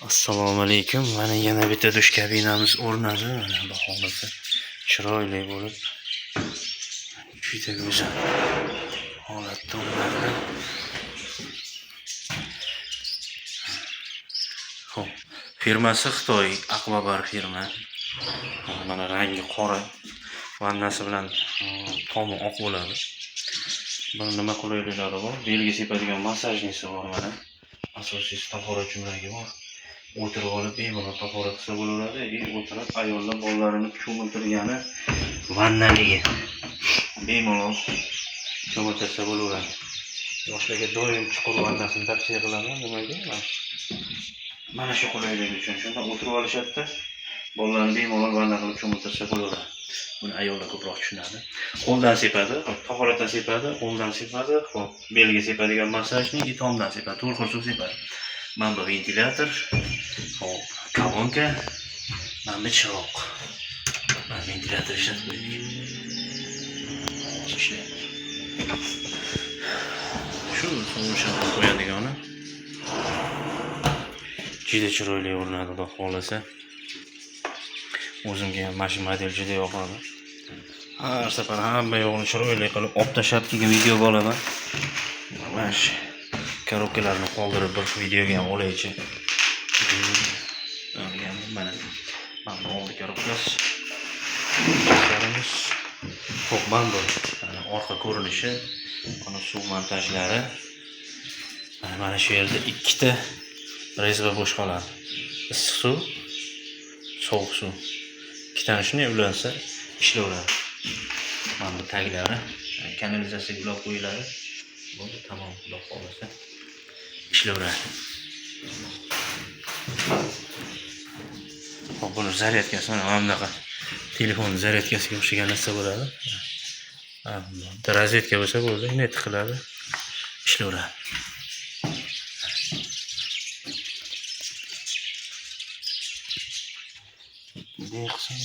Assalomu alaykum. Mana yana bitta dush kabinamiz o'rnadi. Mana bu holati chiroyli bo'lib, juda go'zal holatda o'rnadi. Xo'p, firmasi Xitoy Akvabar firma. Mana rangi qora, vannasi bilan tomi oq bo'ladi. Buni nima qulayliklari bor? Belgi sepadigan massajnisi bor mana. Asosiysi tahorat jo'mragi bor. O'tirib olib bemalol tahorat qilsa bo'laveradi. O'tirib ayollar bolalarini cho'miltirgani vannaligi. Bemalol cho'miltirsa bo'laveradi. Yoshlarga doim chuqur vannasini tavsiya qilaman. Nimaga? Mana shu qulaylik uchun. Shunda o'tirib olishadi. Bolalarni bemalol vanna qilib cho'miltirsa bo'laveradi. Buni ayollar ko'proq tushunadi. Qo'ldan sepadi, tahoratdan sepadi, qo'ldan sepadi, hop, belga sepadigan massajni tomdan sepadi, to'rt xil sepadi. Mana bu ventilyator, hop, kolonka, mana bu chiroq. Mana ventilyator ishlatib qo'ydik. Shu sovushni qo'yadigani. Juda chiroyli o'rnadi, xudo xolasa. O'zimga ham mana shu model juda yoqadi. Har safar hamma yo'g'ini chiroyli qilib olib tashlab keyin videoga olaman. Mana shu korobkalarni qoldirib bir videoga ham olaychi. Mana bu oldi korobkasi. Xo'p, mana bu orqa ko'rinishi, mana suv montajlari. Mana shu yerda ikkita rezva bo'sh qoladi. Issiq suv, sovuq suv. Ikkitani shunday ulansa ishlayveradi. Mana bu taglari kanalizatsiyaga ulab qo'yiladi. Bo'ldi, tamom, xudo xolasa ishlayveradi. Hop, buni zaryadkasi mana bunaqa telefon zaryadkasiga o'xshagan narsa bo'ladi. Rozetka bo'lsa bo'ldi, net qiladi, ishlayveradi. Bunday qilsam